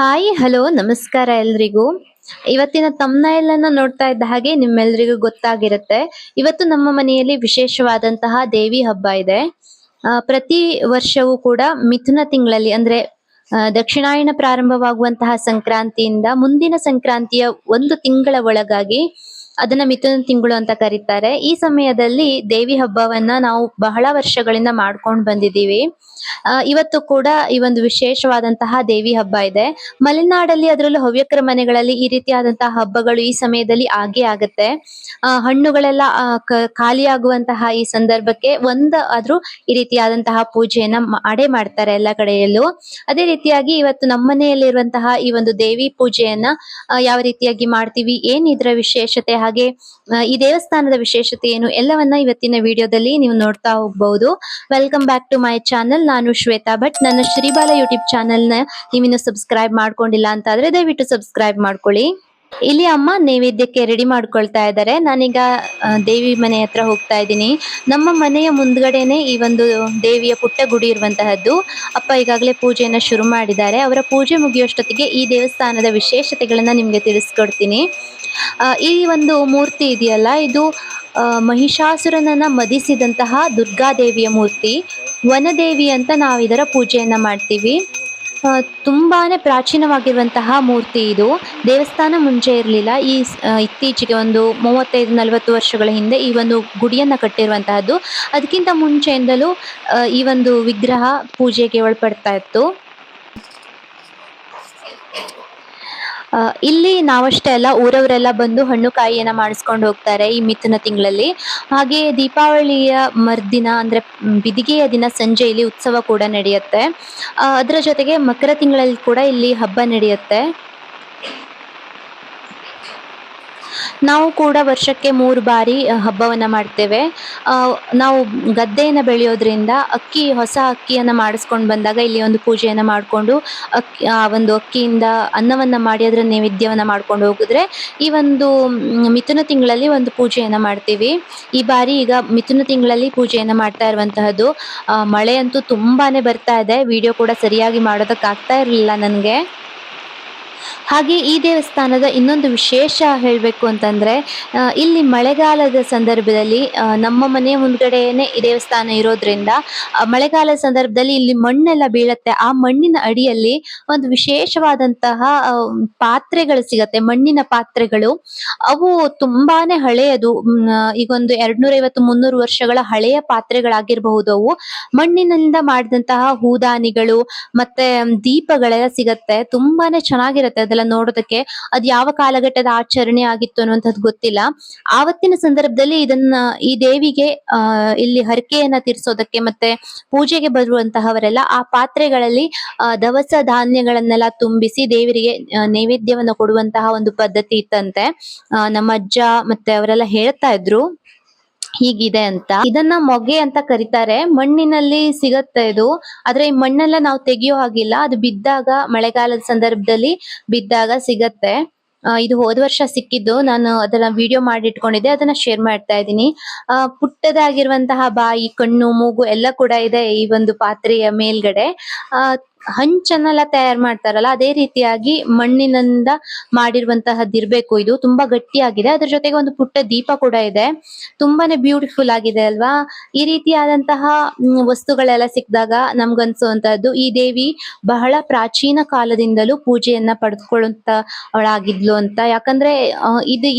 Hi hello ನಮಸ್ಕಾರ ಎಲ್ರಿಗೂ. ಇವತ್ತಿನ ತಮ್ನೈಲ್ ಅನ್ನ ನೋಡ್ತಾ ಇದ್ದ ಹಾಗೆ ನಿಮ್ಮೆಲ್ರಿಗೂ ಗೊತ್ತಾಗಿರುತ್ತೆ. ಇವತ್ತು ನಮ್ಮ ಮನೆಯಲ್ಲಿ ವಿಶೇಷವಾದಂತಹ ದೇವಿ ಹಬ್ಬ ಇದೆ. ಪ್ರತಿ ವರ್ಷವೂ ಕೂಡ ಮಿಥುನ ತಿಂಗಳಲ್ಲಿ ಅಂದ್ರೆ ದಕ್ಷಿಣಾಯನ ಪ್ರಾರಂಭವಾಗುವಂತಹ ಸಂಕ್ರಾಂತಿಯಿಂದ ಮುಂದಿನ ಸಂಕ್ರಾಂತಿಯ ಒಂದು ತಿಂಗಳ ಒಳಗಾಗಿ ಅದನ್ನ ಮಿಥುನ ತಿಂಗಳು ಅಂತ ಕರೀತಾರೆ. ಈ ಸಮಯದಲ್ಲಿ ದೇವಿ ಹಬ್ಬವನ್ನ ನಾವು ಬಹಳ ವರ್ಷಗಳಿಂದ ಮಾಡ್ಕೊಂಡು ಬಂದಿದ್ದೀವಿ. ಇವತ್ತು ಕೂಡ ಈ ಒಂದು ವಿಶೇಷವಾದಂತಹ ದೇವಿ ಹಬ್ಬ ಇದೆ. ಮಲೆನಾಡಲ್ಲಿ ಅದರಲ್ಲೂ ಹವ್ಯಕರ ಮನೆಗಳಲ್ಲಿ ಈ ರೀತಿಯಾದಂತಹ ಹಬ್ಬಗಳು ಈ ಸಮಯದಲ್ಲಿ ಆಗೇ ಆಗತ್ತೆ. ಹಣ್ಣುಗಳೆಲ್ಲ ಖಾಲಿಯಾಗುವಂತಹ ಈ ಸಂದರ್ಭಕ್ಕೆ ಆದ್ರೂ ಈ ರೀತಿಯಾದಂತಹ ಪೂಜೆಯನ್ನ ಮಾಡೇ ಮಾಡ್ತಾರೆ ಎಲ್ಲ ಕಡೆಯಲ್ಲೂ. ಅದೇ ರೀತಿಯಾಗಿ ಇವತ್ತು ನಮ್ಮ ಮನೆಯಲ್ಲಿರುವಂತಹ ಈ ಒಂದು ದೇವಿ ಪೂಜೆಯನ್ನ ಯಾವ ರೀತಿಯಾಗಿ ಮಾಡ್ತೀವಿ, ಏನ್ ಇದರ ವಿಶೇಷತೆ, ಹಾಗೆ ಈ ದೇವಸ್ಥಾನದ ವಿಶೇಷತೆ ಏನು ಎಲ್ಲವನ್ನ ಇವತ್ತಿನ ವಿಡಿಯೋದಲ್ಲಿ ನೀವು ನೋಡ್ತಾ ಹೋಗ್ಬಹುದು. Welcome back to my channel. ನಾನು ಶ್ವೇತಾ ಭಟ್. ನನ್ನ ಶ್ರೀಬಾಲ ಯೂಟ್ಯೂಬ್ ಚಾನೆಲ್ ನ ನೀವಿನ್ನು ಸಬ್ಸ್ಕ್ರೈಬ್ ಮಾಡ್ಕೊಂಡಿಲ್ಲ ಅಂತ ಆದ್ರೆ ದಯವಿಟ್ಟು ಸಬ್ಸ್ಕ್ರೈಬ್ ಮಾಡ್ಕೊಳ್ಳಿ. ಇಲ್ಲಿ ಅಮ್ಮ ನೈವೇದ್ಯಕ್ಕೆ ರೆಡಿ ಮಾಡ್ಕೊಳ್ತಾ ಇದ್ದಾರೆ. ನಾನೀಗ ದೇವಿ ಮನೆ ಹತ್ರ ಹೋಗ್ತಾ ಇದ್ದೀನಿ. ನಮ್ಮ ಮನೆಯ ಮುಂದ್ಗಡೆನೆ ಈ ಒಂದು ದೇವಿಯ ಪುಟ್ಟ ಗುಡಿ ಇರುವಂತಹದ್ದು. ಅಪ್ಪ ಈಗಾಗಲೇ ಪೂಜೆಯನ್ನ ಶುರು ಮಾಡಿದ್ದಾರೆ. ಅವರ ಪೂಜೆ ಮುಗಿಯುವಷ್ಟೊತ್ತಿಗೆ ಈ ದೇವಸ್ಥಾನದ ವಿಶೇಷತೆಗಳನ್ನ ನಿಮ್ಗೆ ತಿಳಿಸ್ಕೊಡ್ತೀನಿ. ಈ ಒಂದು ಮೂರ್ತಿ ಇದೆಯಲ್ಲ, ಇದು ಮಹಿಷಾಸುರನನ್ನ ಮದಿಸಿದಂತಹ ದುರ್ಗಾದೇವಿಯ ಮೂರ್ತಿ. ವನದೇವಿ ಅಂತ ನಾವು ಇದರ ಪೂಜೆಯನ್ನ ಮಾಡ್ತೀವಿ. ತುಂಬಾನೇ ಪ್ರಾಚೀನವಾಗಿರುವಂತಹ ಮೂರ್ತಿ ಇದು. ದೇವಸ್ಥಾನ ಮುಂಚೆ ಇರಲಿಲ್ಲ. ಇತ್ತೀಚೆಗೆ ಒಂದು 35-40 ವರ್ಷಗಳ ಹಿಂದೆ ಈ ಒಂದು ಗುಡಿಯನ್ನ ಕಟ್ಟಿರುವಂತಹದ್ದು. ಅದಕ್ಕಿಂತ ಮುಂಚೆಯಿಂದಲೂ ಈ ಒಂದು ವಿಗ್ರಹ ಪೂಜೆಗೆ ಒಳಪಡ್ತಾ ಇತ್ತು. ಇಲ್ಲಿ ನಾವಷ್ಟೇ ಅಲ್ಲ, ಊರವರೆಲ್ಲ ಬಂದು ಹಣ್ಣು ಕಾಯಿಯನ್ನ ಮಾಡಿಸ್ಕೊಂಡು ಹೋಗ್ತಾರೆ ಈ ಮಿಥುನ ತಿಂಗಳಲ್ಲಿ. ಹಾಗೆ ದೀಪಾವಳಿಯ ಮರ್ದಿನ ಅಂದ್ರೆ ಬಿದಿಗೆಯ ದಿನ ಸಂಜೆ ಇಲ್ಲಿ ಉತ್ಸವ ಕೂಡ ನಡೆಯುತ್ತೆ. ಅದರ ಜೊತೆಗೆ ಮಕರ ತಿಂಗಳಲ್ಲಿ ಕೂಡ ಇಲ್ಲಿ ಹಬ್ಬ ನಡೆಯುತ್ತೆ. ನಾವು ಕೂಡ ವರ್ಷಕ್ಕೆ 3 ಬಾರಿ ಹಬ್ಬವನ್ನ ಮಾಡ್ತೇವೆ. ನಾವು ಗದ್ದೆಯನ್ನ ಬೆಳೆಯೋದ್ರಿಂದ ಹೊಸ ಅಕ್ಕಿಯನ್ನ ಮಾಡಿಸ್ಕೊಂಡು ಬಂದಾಗ ಇಲ್ಲಿ ಒಂದು ಪೂಜೆಯನ್ನ ಮಾಡಿಕೊಂಡು ಆ ಒಂದು ಅಕ್ಕಿಯಿಂದ ಅನ್ನವನ್ನ ಮಾಡಿ ಅದರ ನೈವೇದ್ಯವನ್ನ ಮಾಡ್ಕೊಂಡು ಹೋಗಿದ್ರೆ ಈ ಒಂದು ಮಿಥುನ ತಿಂಗಳಲ್ಲಿ ಒಂದು ಪೂಜೆಯನ್ನ ಮಾಡ್ತೀವಿ. ಈ ಬಾರಿ ಈಗ ಮಿಥುನ ತಿಂಗಳಲ್ಲಿ ಪೂಜೆಯನ್ನ ಮಾಡ್ತಾ ಇರುವಂತಹದ್ದು. ಮಳೆ ಅಂತೂ ತುಂಬಾನೇ ಬರ್ತಾ ಇದೆ. ವಿಡಿಯೋ ಕೂಡ ಸರಿಯಾಗಿ ಮಾಡೋದಕ್ಕಾಗ್ತಾ ಇರಲಿಲ್ಲ ನನಗೆ. ಹಾಗೆ ಈ ದೇವಸ್ಥಾನದ ಇನ್ನೊಂದು ವಿಶೇಷ ಹೇಳಬೇಕು ಅಂತಂದ್ರೆ, ಇಲ್ಲಿ ಮಳೆಗಾಲದ ಸಂದರ್ಭದಲ್ಲಿ ನಮ್ಮ ಮನೆಯ ಮುಂದ್ಗಡೆನೆ ಈ ದೇವಸ್ಥಾನ ಇರೋದ್ರಿಂದ ಮಳೆಗಾಲದ ಸಂದರ್ಭದಲ್ಲಿ ಇಲ್ಲಿ ಮಣ್ಣೆಲ್ಲ ಬೀಳತ್ತೆ. ಆ ಮಣ್ಣಿನ ಅಡಿಯಲ್ಲಿ ಒಂದು ವಿಶೇಷವಾದಂತಹ ಪಾತ್ರೆಗಳು ಸಿಗತ್ತೆ, ಮಣ್ಣಿನ ಪಾತ್ರೆಗಳು. ಅವು ತುಂಬಾನೇ ಹಳೆಯದು. ಈಗ ಒಂದು 250-300 ವರ್ಷಗಳ ಹಳೆಯ ಪಾತ್ರೆಗಳಾಗಿರಬಹುದು. ಅವು ಮಣ್ಣಿನಿಂದ ಮಾಡಿದಂತಹ ಹೂದಾನಿಗಳು ಮತ್ತೆ ದೀಪಗಳೆಲ್ಲ ಸಿಗತ್ತೆ. ತುಂಬಾನೇ ಚೆನ್ನಾಗಿರುತ್ತೆ ಅದೆಲ್ಲ ನೋಡೋದಕ್ಕೆ. ಅದ್ ಯಾವ ಕಾಲಘಟ್ಟದ ಆಚರಣೆ ಆಗಿತ್ತು ಅನ್ನುವಂಥದ್ದು ಗೊತ್ತಿಲ್ಲ. ಆವತ್ತಿನ ಸಂದರ್ಭದಲ್ಲಿ ಈ ದೇವಿಗೆ ಇಲ್ಲಿ ಹರಕೆಯನ್ನ ತೀರ್ಸೋದಕ್ಕೆ ಮತ್ತೆ ಪೂಜೆಗೆ ಬರುವಂತಹವರೆಲ್ಲ ಆ ಪಾತ್ರೆಗಳಲ್ಲಿ ದವಸ ಧಾನ್ಯಗಳನ್ನೆಲ್ಲ ತುಂಬಿಸಿ ದೇವರಿಗೆ ನೈವೇದ್ಯವನ್ನ ಕೊಡುವಂತಹ ಒಂದು ಪದ್ಧತಿ ಇತ್ತಂತೆ. ನಮ್ಮ ಅಜ್ಜ ಮತ್ತೆ ಅವರೆಲ್ಲ ಹೇಳ್ತಾ ಇದ್ರು ಹೀಗಿದೆ ಅಂತ. ಇದನ್ನ ಮೊಗೆ ಅಂತ ಕರೀತಾರೆ. ಮಣ್ಣಿನಲ್ಲಿ ಸಿಗತ್ತೆ ಇದು. ಆದ್ರೆ ಈ ಮಣ್ಣೆಲ್ಲ ನಾವು ತೆಗಿಯೋ ಹಾಗಿಲ್ಲ. ಅದು ಬಿದ್ದಾಗ, ಮಳೆಗಾಲದ ಸಂದರ್ಭದಲ್ಲಿ ಬಿದ್ದಾಗ ಸಿಗತ್ತೆ. ಇದು ಹೋದ ವರ್ಷ ಸಿಕ್ಕಿದ್ದು. ನಾನು ಅದನ್ನ ವಿಡಿಯೋ ಮಾಡಿ ಇಟ್ಕೊಂಡಿದ್ದೆ, ಅದನ್ನ ಶೇರ್ ಮಾಡ್ತಾ ಇದ್ದೀನಿ. ಪುಟ್ಟದಾಗಿರುವಂತಹ ಬಾಯಿ, ಕಣ್ಣು, ಮೂಗು ಎಲ್ಲ ಕೂಡ ಇದೆ ಈ ಒಂದು ಪಾತ್ರೆಯ ಮೇಲ್ಗಡೆ. ಹಂಚನ್ನೆಲ್ಲ ತಯಾರು ಮಾಡ್ತಾರಲ್ಲ, ಅದೇ ರೀತಿಯಾಗಿ ಮಣ್ಣಿನಿಂದ ಮಾಡಿರುವಂತಹದ್ದಿರ್ಬೇಕು. ಇದು ತುಂಬಾ ಗಟ್ಟಿಯಾಗಿದೆ. ಅದ್ರ ಜೊತೆಗೆ ಒಂದು ಪುಟ್ಟ ದೀಪ ಕೂಡ ಇದೆ. ತುಂಬಾನೇ ಬ್ಯೂಟಿಫುಲ್ ಆಗಿದೆ ಅಲ್ವಾ. ಈ ರೀತಿಯಾದಂತಹ ವಸ್ತುಗಳೆಲ್ಲ ಸಿಕ್ಕಿದಾಗ ನಮ್ಗನ್ಸುವಂತಹದ್ದು ಈ ದೇವಿ ಬಹಳ ಪ್ರಾಚೀನ ಕಾಲದಿಂದಲೂ ಪೂಜೆಯನ್ನ ಪಡೆದುಕೊಳ್ಳುವಂತವಳಾಗಿದ್ಲು ಅಂತ. ಯಾಕಂದ್ರೆ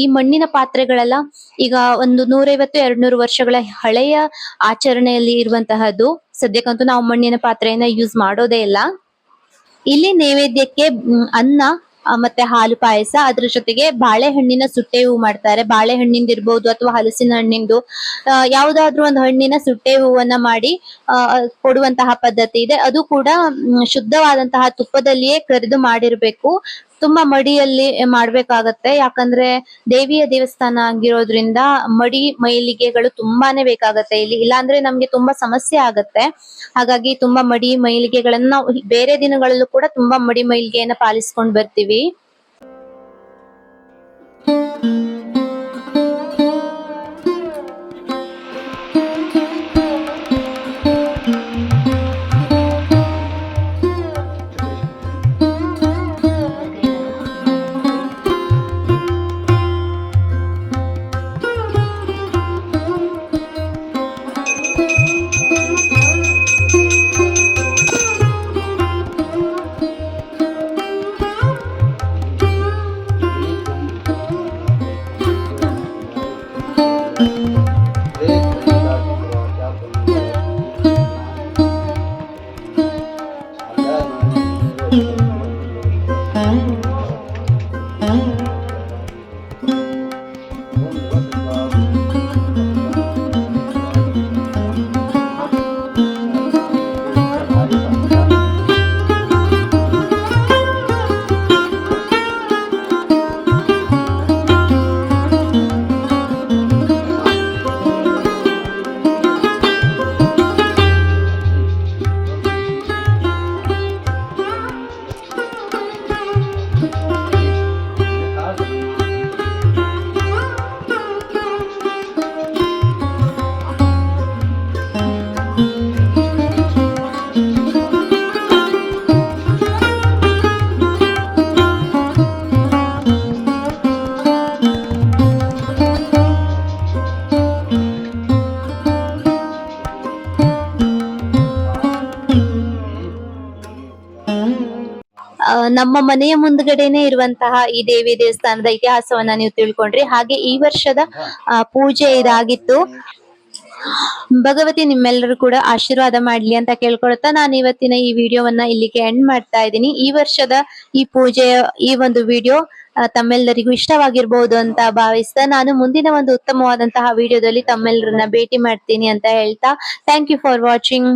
ಈ ಮಣ್ಣಿನ ಪಾತ್ರೆಗಳೆಲ್ಲ ಈಗ ಒಂದು 150-200 ವರ್ಷಗಳ ಹಳೆಯ ಆಚರಣೆಯಲ್ಲಿ ಇರುವಂತಹದ್ದು. ಸದ್ಯಕ್ಕಂತೂ ನಾವು ಮಣ್ಣಿನ ಪಾತ್ರೆಯನ್ನ ಯೂಸ್ ಮಾಡೋದೇ ಇಲ್ಲ. ಇಲ್ಲಿ ನೈವೇದ್ಯಕ್ಕೆ ಅನ್ನ ಮತ್ತೆ ಹಾಲು ಪಾಯಸ, ಅದ್ರ ಜೊತೆಗೆ ಬಾಳೆಹಣ್ಣಿನ ಸುಟ್ಟೆ ಹೂ ಮಾಡ್ತಾರೆ. ಬಾಳೆಹಣ್ಣಿಂದ ಇರ್ಬೋದು ಅಥವಾ ಹಲಸಿನ ಹಣ್ಣಿಂದು ಯಾವುದಾದ್ರೂ ಒಂದು ಹಣ್ಣಿನ ಸುಟ್ಟೆ ಹೂವನ್ನ ಮಾಡಿ ಕೊಡುವಂತಹ ಪದ್ಧತಿ ಇದೆ. ಅದು ಕೂಡ ಶುದ್ಧವಾದಂತಹ ತುಪ್ಪದಲ್ಲಿಯೇ ಕರಿದು ಮಾಡಿರ್ಬೇಕು. ತುಂಬಾ ಮಡಿಯಲ್ಲಿ ಮಾಡ್ಬೇಕಾಗತ್ತೆ. ಯಾಕಂದ್ರೆ ದೇವಿಯ ದೇವಸ್ಥಾನ ಆಗಿರೋದ್ರಿಂದ ಮಡಿ ಮೈಲಿಗೆಗಳು ತುಂಬಾನೇ ಬೇಕಾಗತ್ತೆ ಇಲ್ಲಿ. ಇಲ್ಲಾಂದ್ರೆ ನಮ್ಗೆ ತುಂಬಾ ಸಮಸ್ಯೆ ಆಗತ್ತೆ. ಹಾಗಾಗಿ ತುಂಬಾ ಮಡಿ ಮೈಲಿಗೆಗಳನ್ನ ನಾವು ಬೇರೆ ದಿನಗಳಲ್ಲೂ ಕೂಡ ತುಂಬಾ ಮಡಿ ಮೈಲಿಗೆಯನ್ನ ಪಾಲಿಸ್ಕೊಂಡ್ ಬರ್ತೀವಿ. ನಮ್ಮ ಮನೆಯ ಮುಂದ್ಗಡೆನೆ ಇರುವಂತಹ ಈ ದೇವಿ ದೇವಸ್ಥಾನದ ಇತಿಹಾಸವನ್ನ ನೀವು ತಿಳ್ಕೊಂಡ್ರಿ. ಹಾಗೆ ಈ ವರ್ಷದ ಪೂಜೆ ಇದಾಗಿತ್ತು. ಭಗವತಿ ನಿಮ್ಮೆಲ್ಲರೂ ಕೂಡ ಆಶೀರ್ವಾದ ಮಾಡ್ಲಿ ಅಂತ ಕೇಳ್ಕೊಳ್ತಾ ನಾನು ಇವತ್ತಿನ ಈ ವಿಡಿಯೋವನ್ನ ಇಲ್ಲಿಗೆ ಎಂಡ್ ಮಾಡ್ತಾ ಇದ್ದೀನಿ. ಈ ವರ್ಷದ ಈ ಪೂಜೆಯ ಈ ಒಂದು ವಿಡಿಯೋ ತಮ್ಮೆಲ್ಲರಿಗೂ ಇಷ್ಟವಾಗಿರ್ಬಹುದು ಅಂತ ಭಾವಿಸ್ತಾ ನಾನು ಮುಂದಿನ ಒಂದು ಉತ್ತಮವಾದಂತಹ ವಿಡಿಯೋದಲ್ಲಿ ತಮ್ಮೆಲ್ಲರನ್ನ ಭೇಟಿ ಮಾಡ್ತೀನಿ ಅಂತ ಹೇಳ್ತಾ ಥ್ಯಾಂಕ್ ಯು ಫಾರ್ ವಾಚಿಂಗ್.